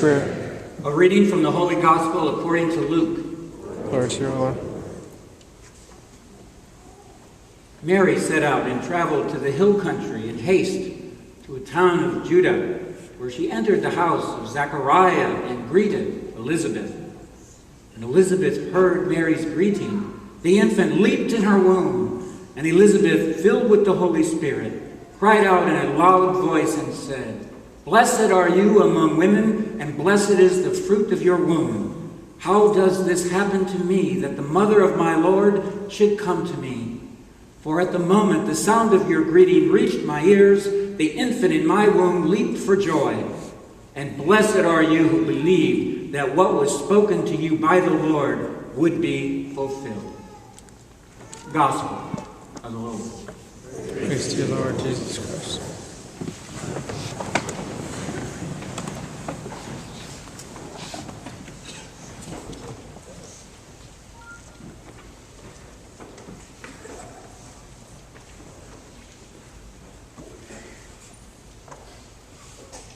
Spirit. A reading from the Holy Gospel according to Luke. Glory to you, Lord. Mary set out and traveled to the hill country in haste to a town of Judah, where she entered the house of Zechariah and greeted Elizabeth. And Elizabeth heard Mary's greeting. The infant leaped in her womb, and Elizabeth, filled with the Holy Spirit, cried out in a loud voice and said, "Blessed are you among women, and blessed is the fruit of your womb. How does this happen to me, that the mother of my Lord should come to me? For at the moment the sound of your greeting reached my ears, the infant in my womb leaped for joy. And blessed are you who believed that what was spoken to you by the Lord would be fulfilled." Gospel of the Lord. Praise to you, Lord Jesus Christ.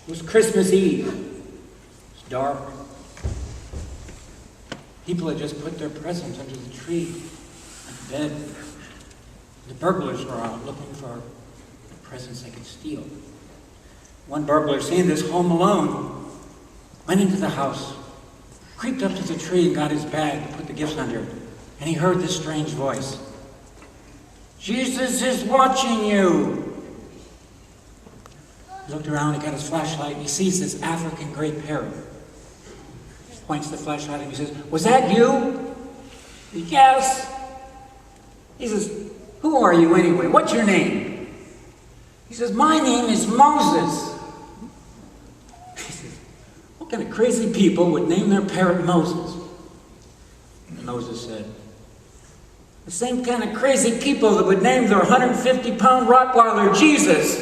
It was Christmas Eve. It was dark. People had just put their presents under the tree and bed. The burglars were out looking for presents they could steal. One burglar, seeing this home alone, went into the house, creeped up to the tree and got his bag to put the gifts under it. And he heard this strange voice. "Jesus is watching you." He looked around, he got his flashlight, and he sees this African gray parrot. He points the flashlight and he says, "Was that you?" "Yes." He says, "Who are you anyway? What's your name?" He says, "My name is Moses." He says, "What kind of crazy people would name their parrot Moses?" And Moses said, "The same kind of crazy people that would name their 150-pound Rottweiler Jesus."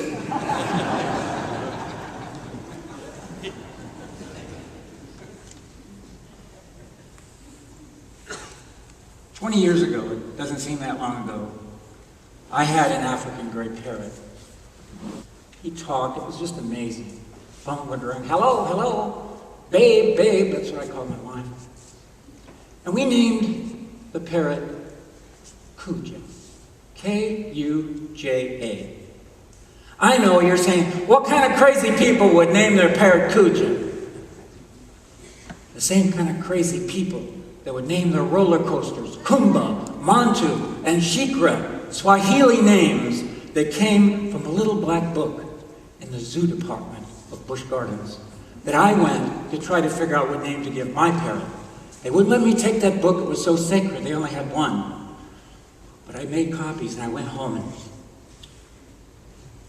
20 years ago, it doesn't seem that long ago, I had an African gray parrot. He talked, it was just amazing. Phone would ring, "Hello, hello, babe, babe," that's what I called my wife. And we named the parrot Kuja, Kuja. I know you're saying, what kind of crazy people would name their parrot Kuja? The same kind of crazy people that would name their roller coasters Kumba, Mantu, and Shikra, Swahili names that came from a little black book in the zoo department of Busch Gardens that I went to try to figure out what name to give my parrot. They wouldn't let me take that book, it was so sacred, they only had one. But I made copies and I went home, and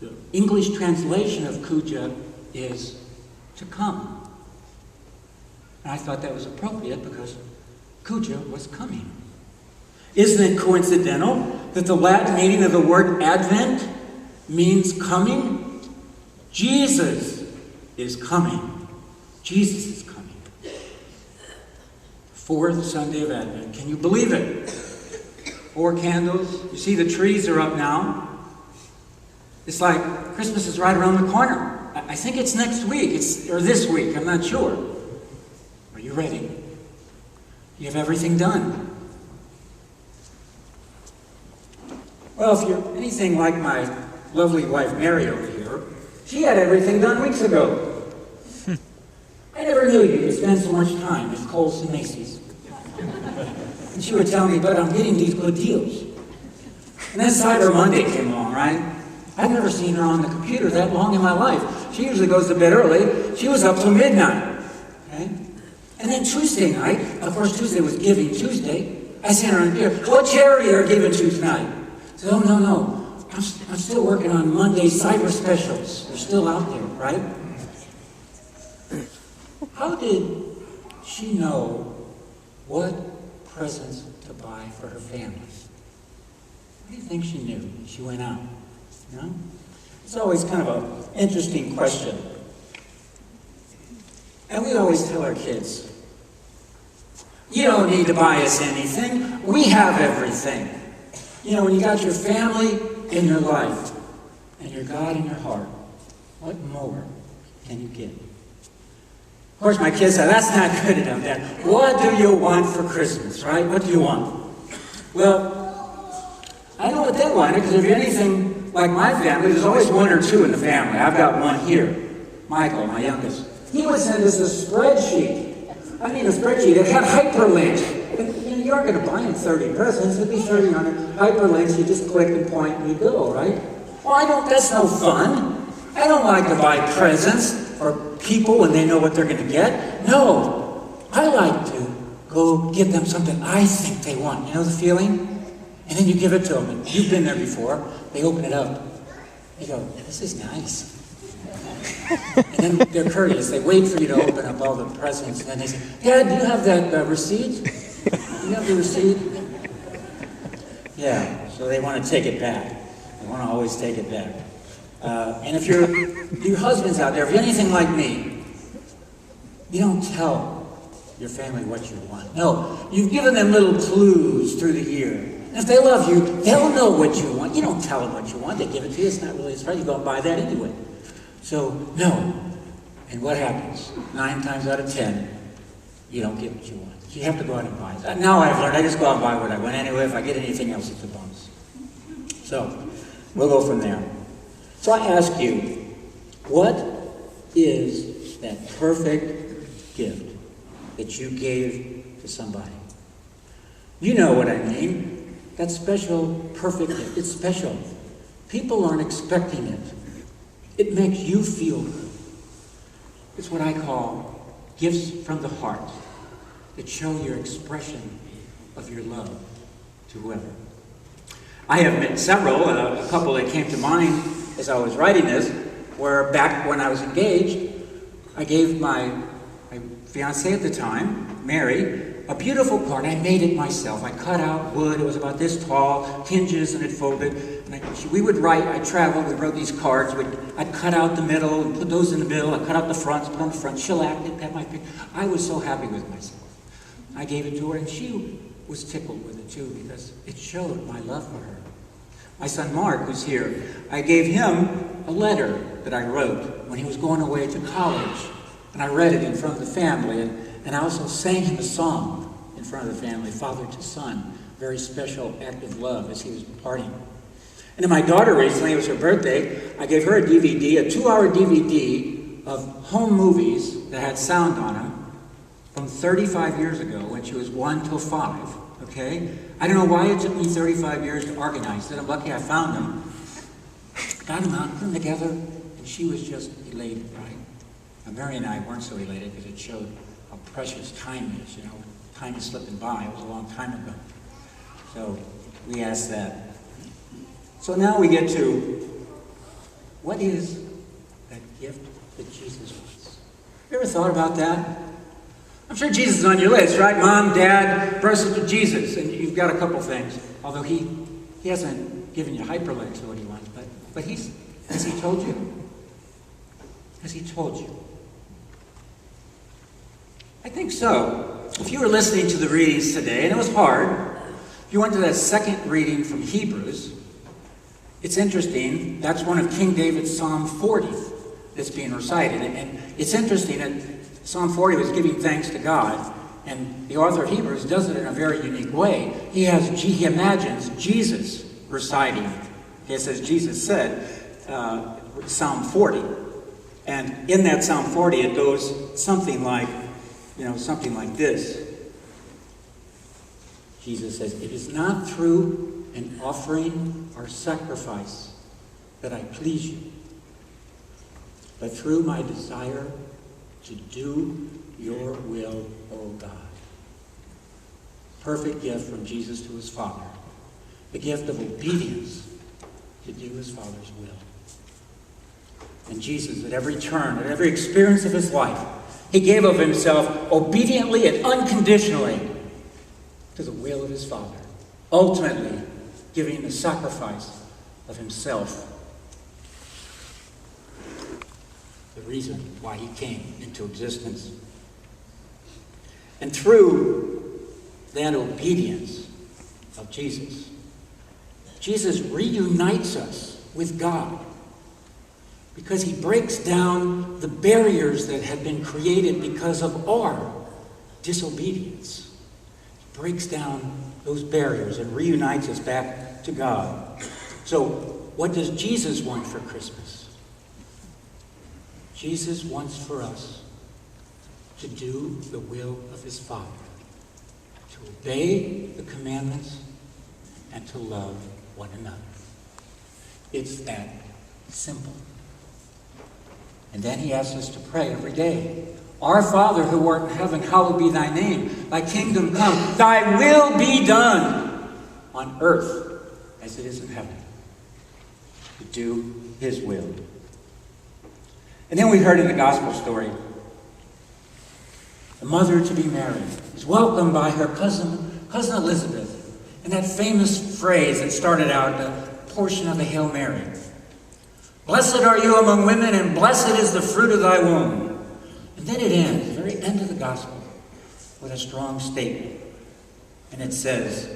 the English translation of Kuja is "to come." And I thought that was appropriate because Kuja was coming. Isn't it coincidental that the Latin meaning of the word Advent means coming? Jesus is coming. Jesus is coming. Fourth Sunday of Advent. Can you believe it? 4 candles. You see the trees are up now. It's like Christmas is right around the corner. I think it's next week, or this week, I'm not sure. Are you ready? You have everything done. Well, if you're anything like my lovely wife Mary over here, she had everything done weeks ago. I never knew you could spend so much time at Kohl's and Macy's. And she would tell me, "But I'm getting these good deals." And then Cyber Monday came along, right? I've never seen her on the computer that long in my life. She usually goes to bed early. She was up till midnight. Okay? And then Tuesday night, of course Tuesday was Giving Tuesday, I sent her on here, "What charity are giving to tonight?" I said, "Oh, no. I'm still working on Monday cyber specials. They're still out there, right?" How did she know what presents to buy for her family? What do you think she knew when she went out? You know? It's always kind of an interesting question. And we always tell our kids, "You don't need to buy us anything. We have everything." You know, when you got your family in your life and your God in your heart, what more can you get? course, my kids said, that's not good enough, Dad. What do you want for Christmas, right? What do you want? Well, I know what they wanted, because if you're anything like my family, there's always one or two in the family. I've got one here. Michael, my youngest. He would send us a spreadsheet. I mean, a spreadsheet. It had hyperlinks. You aren't going to buy him 30 presents. It'd be 30 on it. Hyperlinks, you just click and point and you go, right? Well, that's no fun. I don't like to buy presents for people when they know what they're going to get. No. I like to go get them something I think they want. You know the feeling? And then you give it to them. And you've been there before. They open it up. They go, this is nice. And then they're courteous. They wait for you to open up all the presents. And then they say, Dad, do you have that receipt? Do you have the receipt? Yeah, so they want to take it back. They want to always take it back. And if your husband's out there, if you're anything like me, you don't tell your family what you want. No, you've given them little clues through the year. And if they love you, they'll know what you want. You don't tell them what you want. They give it to you. It's not really a right. You go and buy that anyway. So, no. And what happens? 9 times out of 10, you don't get what you want. You have to go out and buy it. Now I've learned, I just go out and buy what I want anyway. If I get anything else, it's a bonus. So, we'll go from there. So I ask you, what is that perfect gift that you gave to somebody? You know what I mean. That special, perfect gift. It's special. People aren't expecting it. It makes you feel good. It's what I call gifts from the heart that show your expression of your love to whoever. I have met several, a couple that came to mind as I was writing this, where back when I was engaged, I gave my fiancée at the time, Mary, a beautiful card. I made it myself. I cut out wood. It was about this tall, hinges, and it folded. And we would write. I traveled. We wrote these cards. I'd cut out the middle and put those in the middle. I'd cut out the fronts, put on the front. She'll act it. That might be. I was so happy with myself. I gave it to her, and she was tickled with it too, because it showed my love for her. My son Mark, who's here, I gave him a letter that I wrote when he was going away to college. And I read it in front of the family, and I also sang him a song in front of the family, Father to Son, very special act of love as he was departing. And then my daughter recently, it was her birthday, I gave her a DVD, a 2-hour DVD of home movies that had sound on them from 35 years ago when she was 1 till 5, okay? I don't know why it took me 35 years to organize it. I'm lucky I found them. Got them out, put them together, and she was just elated, right? Now, Mary and I weren't so elated because it showed how precious time is, you know. Time is slipping by. It was a long time ago. So we asked that. So now we get to, what is that gift that Jesus wants? You ever thought about that? I'm sure Jesus is on your list, right? Mom, Dad, brother, sister, Jesus. And you've got a couple things. Although he hasn't given you hyperlinks or what he wants. But has he told you? Has he told you? I think so. If you were listening to the readings today, and it was hard, if you went to that second reading from Hebrews, it's interesting. That's one of King David's Psalm 40 that's being recited. And it's interesting that Psalm 40 was giving thanks to God. And the author of Hebrews does it in a very unique way. He imagines Jesus reciting. He says, Jesus said, Psalm 40. And in that Psalm 40, it goes something like this. Jesus says, it is not through an offering or sacrifice that I please you, but through my desire to do your will, O God. Perfect gift from Jesus to his Father. The gift of obedience to do his Father's will. And Jesus, at every turn, at every experience of his life, he gave of himself obediently and unconditionally to the will of his Father, ultimately giving the sacrifice of himself, the reason why he came into existence. And through that obedience of Jesus, Jesus reunites us with God. because he breaks down the barriers that have been created because of our disobedience. He breaks down those barriers and reunites us back to God. So, what does Jesus want for Christmas? Jesus wants for us to do the will of his Father, to obey the commandments, and to love one another. It's that simple. And then he asks us to pray every day. Our Father who art in heaven, hallowed be thy name. Thy kingdom come. Thy will be done on earth as it is in heaven. To do his will. And then we heard in the gospel story, the mother to be Mary is welcomed by her cousin Elizabeth. And that famous phrase that started out the portion of the Hail Mary. Blessed are you among women, and blessed is the fruit of thy womb. And then it ends, the very end of the gospel, with a strong statement. And it says,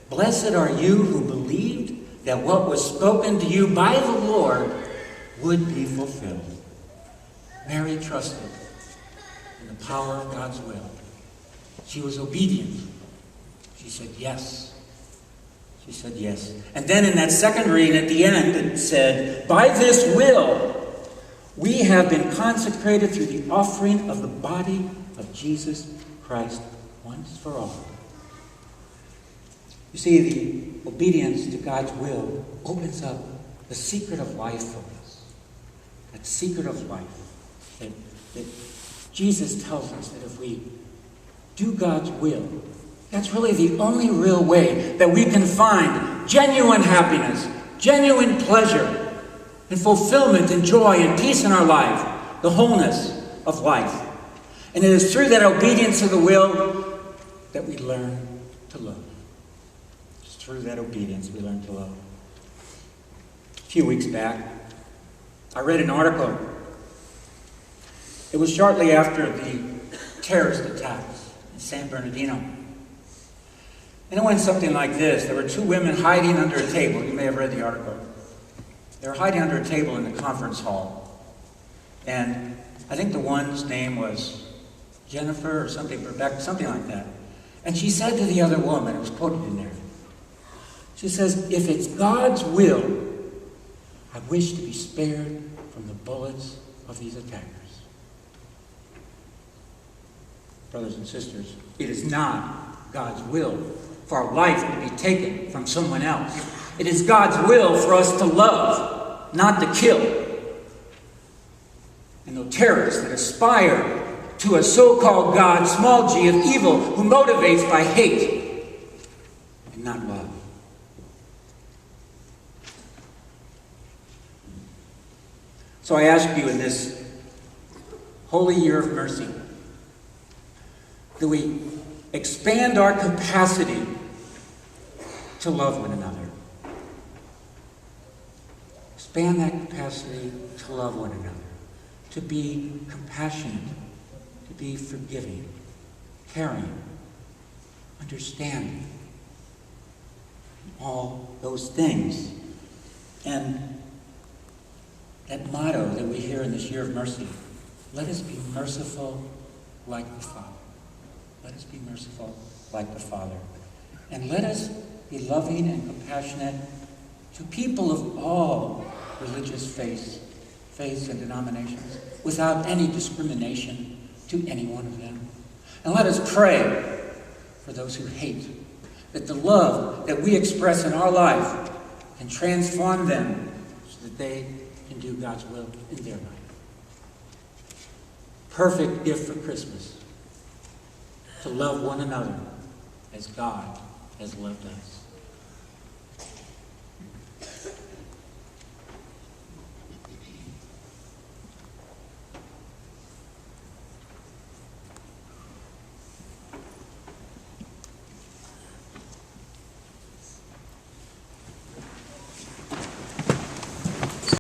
Blessed are you who believed that what was spoken to you by the Lord would be fulfilled. Mary trusted in the power of God's will. She was obedient. She said yes. She said yes. And then in that second reading at the end, it said, By this will, we have been consecrated through the offering of the body of Jesus Christ once for all. You see, the obedience to God's will opens up the secret of life for us. That secret of life. That Jesus tells us that if we do God's will, that's really the only real way that we can find genuine happiness, genuine pleasure, and fulfillment and joy and peace in our life, the wholeness of life. And it is through that obedience to the will that we learn to love. It's through that obedience we learn to love. A few weeks back, I read an article. It was shortly after the terrorist attacks in San Bernardino. And it went something like this. There were two women hiding under a table. You may have read the article. They were hiding under a table in the conference hall. And I think the one's name was Jennifer or something, Rebecca, something like that. And she said to the other woman, it was quoted in there, she says, if it's God's will, I wish to be spared from the bullets of these attackers. Brothers and sisters, it is not God's will for our life to be taken from someone else. It is God's will for us to love, not to kill. And the terrorists that aspire to a so-called God, small g, of evil, who motivates by hate and not love. So I ask you in this holy year of mercy, do we expand our capacity to love one another? Expand that capacity to love one another, to be compassionate, to be forgiving, caring, understanding, all those things. And that motto that we hear in this year of mercy, let us be merciful like the Father. Let us be merciful like the Father. And let us be loving and compassionate to people of all religious faiths and denominations, without any discrimination to any one of them. And let us pray for those who hate, that the love that we express in our life can transform them so that they can do God's will in their life. Perfect gift for Christmas. To love one another as God has loved us.